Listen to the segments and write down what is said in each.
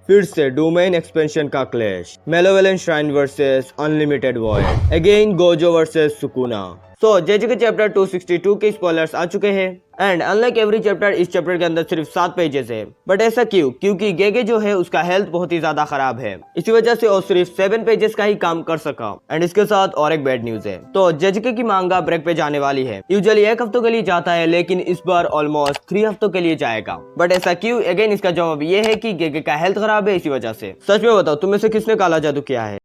फिर से domain expansion का clash, malevolent shrine versus unlimited void, again Gojo versus Sukuna. So JJ chapter 262 के spoilers आ चुके हैं एंड अनलाइक एवरी चैप्टर इस चैप्टर के अंदर सिर्फ 7 पेजेस है। बट ऐसा क्यों? क्योंकि गेगे जो है उसका हेल्थ बहुत ही ज्यादा खराब है, इसी वजह से वो सिर्फ 7 पेजेस का ही काम कर सका। एंड इसके साथ और एक बैड न्यूज है, तो जेजे की मांगा ब्रेक पे जाने वाली है। यूजुअली 1 हफ्तों के लिए जाता है, लेकिन इस बार ऑलमोस्ट 3 हफ्तों के लिए जाएगा। बट ऐसा क्यों? अगेन इसका जवाब ये है कि गेगे का हेल्थ खराब है, इसी वजह से। सच में बताओ, तुम में से किसने काला जादू किया है?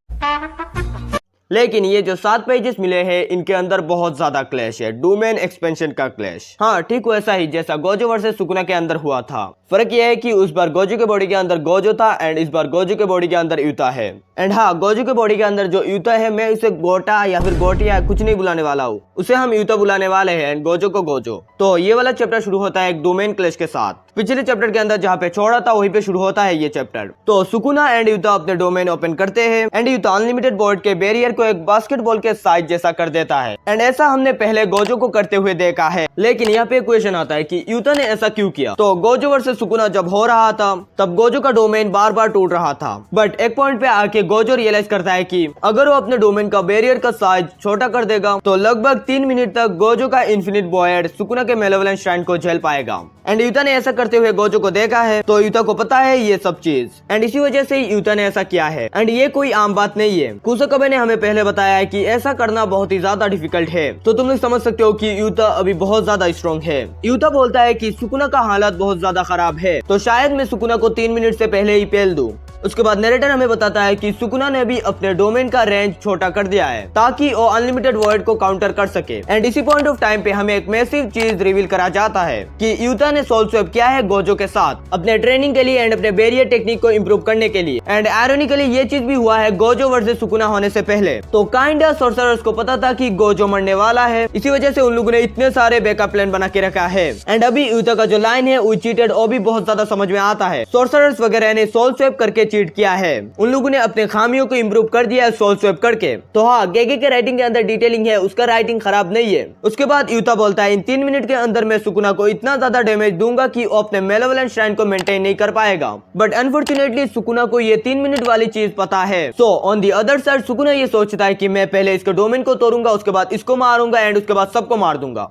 लेकिन ये जो 7 पेजेस मिले हैं इनके अंदर बहुत ज्यादा क्लैश है, डोमेन एक्सपेंशन का क्लैश। हाँ, ठीक वैसा ही जैसा गोजो वर्सेस सुकुना के अंदर हुआ था। फर्क यह है कि उस बार गोजो के बॉडी के अंदर गोजो था एंड इस बार गोजो के बॉडी के अंदर यूता है। एंड हाँ, गोजो के बॉडी के अंदर जो यूता है, मैं उसे गोटा या फिर गोटिया कुछ नहीं बुलाने वाला हूँ, उसे हम यूता बुलाने वाले हैं एंड गोजो को गोजो। तो ये वाला चैप्टर शुरू होता है एक डोमेन क्लैश के साथ। पिछले चैप्टर के अंदर जहाँ पे छोड़ा था वहीं पे शुरू होता है ये चैप्टर। तो सुकुना एंड यूता अपने डोमेन ओपन करते हैं एंड यूता अनलिमिटेड बोर्ड के बैरियर को एक बास्केटबॉल के साइज जैसा कर देता है। एंड ऐसा हमने पहले गोजो को करते हुए देखा है, लेकिन यहाँ पे क्वेश्चन आता है कि यूता ने ऐसा क्यों किया। तो गोजो वर्सेस सुकुना जब हो रहा था तब गोजो का डोमेन बार बार टूट रहा था, बट एक पॉइंट पे आके गोजो रियलाइज करता है कि अगर वो अपने डोमेन का बैरियर का साइज छोटा कर देगा तो लगभग 3 मिनट तक गोजो का इन्फिनिट वॉइड सुकुना के मेलेवोलेंट श्राइन को झेल पाएगा। एंड यूता ने ऐसा करते हुए गोजो को देखा है, तो यूता को पता है ये सब चीज एंड इसी वजह से यूता ने ऐसा किया है। एंड ये कोई आम बात नहीं है, कुसोकाबे ने हमें पहले बताया है कि ऐसा करना बहुत ही ज्यादा डिफिकल्ट है। तो तुम लोग समझ सकते हो कि यूता अभी बहुत ज्यादा स्ट्रॉन्ग है। यूता बोलता है कि सुकुना का हालत बहुत ज्यादा खराब है, तो शायद मैं सुकुना को 3 मिनट से पहले ही पेल दूं। उसके बाद नरेटर हमें बताता है कि सुकुना ने भी अपने डोमेन का रेंज छोटा कर दिया है ताकि वो अनलिमिटेड वॉइड को काउंटर कर सके। एंड इसी पॉइंट ऑफ टाइम पे हमें एक मैसिव चीज रिवील करा जाता है कि यूता ने सोल स्वैप किया है गोजो के साथ अपने ट्रेनिंग के लिए एंड अपने बैरियर टेक्निक को इम्प्रूव करने के लिए। एंड आयरोनिकली ये चीज भी हुआ है गोजो वर्सेस सुकुना होने से पहले। तो काइंडा सोर्सरर्स को पता था कि गोजो मरने वाला है, इसी वजह से उन लोगों ने इतने सारे बैकअप प्लान बना के रखा है। एंड अभी यूता का जो लाइन है वो चीटेड, वो भी बहुत ज्यादा समझ में आता है। सोर्सरर्स वगैरह ने सोल स्वैप करके चीट किया है, उन लोगों ने अपने खामियों को इम्प्रूव कर दिया है सोल स्वैप करके। तो हाँ, गेगे के राइटिंग के अंदर डिटेलिंग है, उसका राइटिंग खराब नहीं है। उसके बाद यूता बोलता है इन 3 मिनट के अंदर मैं सुकुना को इतना ज्यादा डैमेज दूंगा कि वो अपने मेलेवोलेंट श्राइन को मेंटेन नहीं कर पाएगा। बट अनफॉर्चुनेटली सुकुना को ये 3 मिनट वाली चीज पता है। So on the other side Sukuna ये सोचता है कि मैं पहले इसके डोमेन को तोड़ूंगा, उसके बाद इसको मारूंगा एंड उसके बाद सबको मार दूंगा।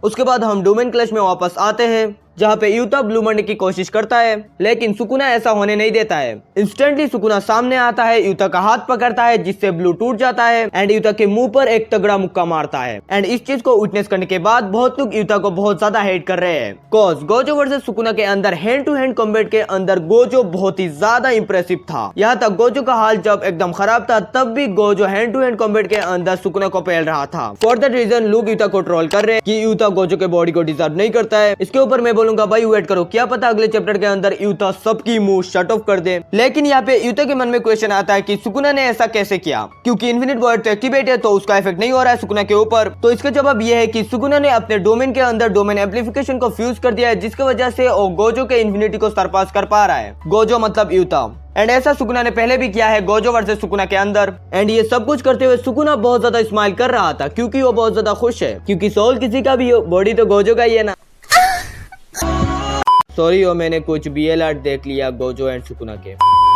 उसके बाद हम डोमेन क्लैश में वापस आते हैं जहाँ पे यूता ब्लू मरने की कोशिश करता है, लेकिन सुकुना ऐसा होने नहीं देता है। इंस्टेंटली सुकुना सामने आता है, यूता का हाथ पकड़ता है जिससे ब्लू टूट जाता है एंड यूता के मुंह पर एक तगड़ा मुक्का मारता है। एंड इस चीज को विटनेस करने के बाद बहुत लोग यूता को बहुत ज्यादा हेट कर रहे हैं। कॉज गोजो वर्सेस सुकुना के अंदर हैंड टू हैंड कॉम्बैट के अंदर गोजो बहुत ही ज्यादा इंप्रेसिव था। यहाँ तक गोजो का हाल जब एकदम खराब था तब भी Gojo hand to hand combat के अंदर सुकुना को पेल रहा था। फॉर दैट रीजन लोग यूता को ट्रोल कर रहे हैं कि यूता गोजो के बॉडी को डिजर्व नहीं करता है। इसके ऊपर मैं बोलूंगा भाई वेट करो, क्या पता अगले चैप्टर के अंदर यूता सबकी मुंह शट ऑफ कर दे। लेकिन यहाँ पे यूता के मन में क्वेश्चन आता है कि सुकुना ने ऐसा कैसे किया, क्योंकि इन्फिनिट वॉइड तो एक्टिवेट है, तो उसका इफेक्ट नहीं हो रहा है सुकुना के ऊपर। तो इसका जवाब यह है कि सुकुना ने अपने डोमेन के अंदर डोमेन एम्प्लीफिकेशन को फ्यूज कर दिया है, जिसकी वजह से वो गोजो के इन्फिनिटी को सरपास कर पा रहा है। गोजो मतलब यूता। एंड ऐसा सुकुना ने पहले भी किया है गोजो वर्सेस सुकुना के अंदर। एंड ये सब कुछ करते हुए सुकुना बहुत ज्यादा स्माइल कर रहा था क्योंकि वो बहुत ज्यादा खुश है, क्योंकि सोल किसी का भी हो, बॉडी तो गोजो का ही है ना। सॉरी हो, मैंने कुछ BL आर्ट देख लिया गोजो एंड सुकुना के।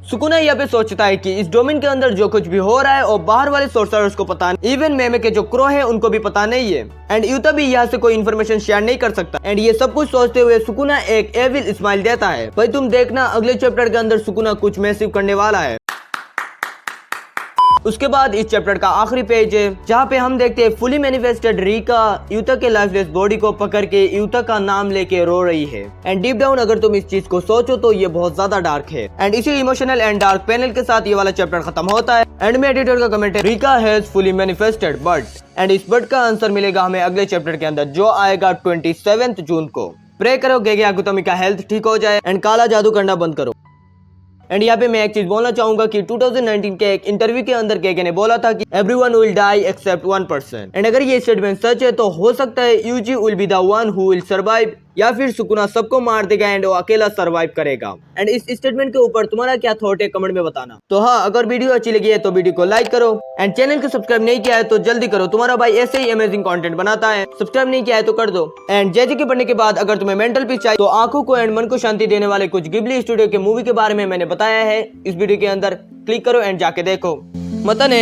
सुकुना यहाँ पे सोचता है कि इस डोमेन के अंदर जो कुछ भी हो रहा है और बाहर वाले सोर्सरर्स को पता नहीं, इवन मेमे के जो क्रो है उनको भी पता नहीं है। एंड यूता भी यहाँ से कोई इन्फॉर्मेशन शेयर नहीं कर सकता। एंड ये सब कुछ सोचते हुए सुकुना एक एविल स्माइल देता है। भाई तुम देखना अगले चैप्टर के अंदर सुकुना कुछ मैसिव करने वाला है। उसके बाद इस चैप्टर का आखिरी पेज है जहाँ पे हम देखते हैं फुली मैनिफेस्टेड रीका यूता के लाइफलेस बॉडी को पकड़ के यूता का नाम लेके रो रही है। एंड डीप डाउन अगर तुम इस चीज को सोचो तो ये बहुत ज्यादा डार्क है। एंड इसी इमोशनल एंड डार्क पैनल के साथ ये वाला चैप्टर खत्म होता है। एंड में एडिटर का कमेंट है Rica has fully manifested but. And इस बट का आंसर मिलेगा हमें अगले चैप्टर के अंदर जो आएगा 27 जून को। प्रे करो गेगे आगुतोमी का हेल्थ ठीक हो जाए एंड काला जादू करना बंद करो। एंड यहाँ पे मैं एक चीज बोलना चाहूंगा कि 2019 के एक इंटरव्यू के अंदर गेगे ने बोला था कि एवरीवन विल डाई एक्सेप्ट 1%। एंड अगर ये स्टेटमेंट सच है तो हो सकता है Yuji will be the one who will survive या फिर सुकुना सबको मार देगा एंड वो अकेला सर्वाइव करेगा। एंड इस स्टेटमेंट के ऊपर तुम्हारा क्या थॉट है कमेंट में बताना। तो हाँ, अगर वीडियो अच्छी लगी है तो वीडियो को लाइक करो एंड चैनल को सब्सक्राइब नहीं किया है तो जल्दी करो, तुम्हारा भाई ऐसे ही अमेजिंग कंटेंट बनाता है। सब्सक्राइब नहीं किया है तो कर दो। एंड जैसे कि पढ़ने के बाद अगर तुम्हें मेंटल पीस चाहिए तो आंखों को एंड मन को शांति देने वाले कुछ गिबली स्टूडियो के मूवी के बारे में मैंने बताया है इस वीडियो के अंदर, क्लिक करो एंड जाके देखो। मतने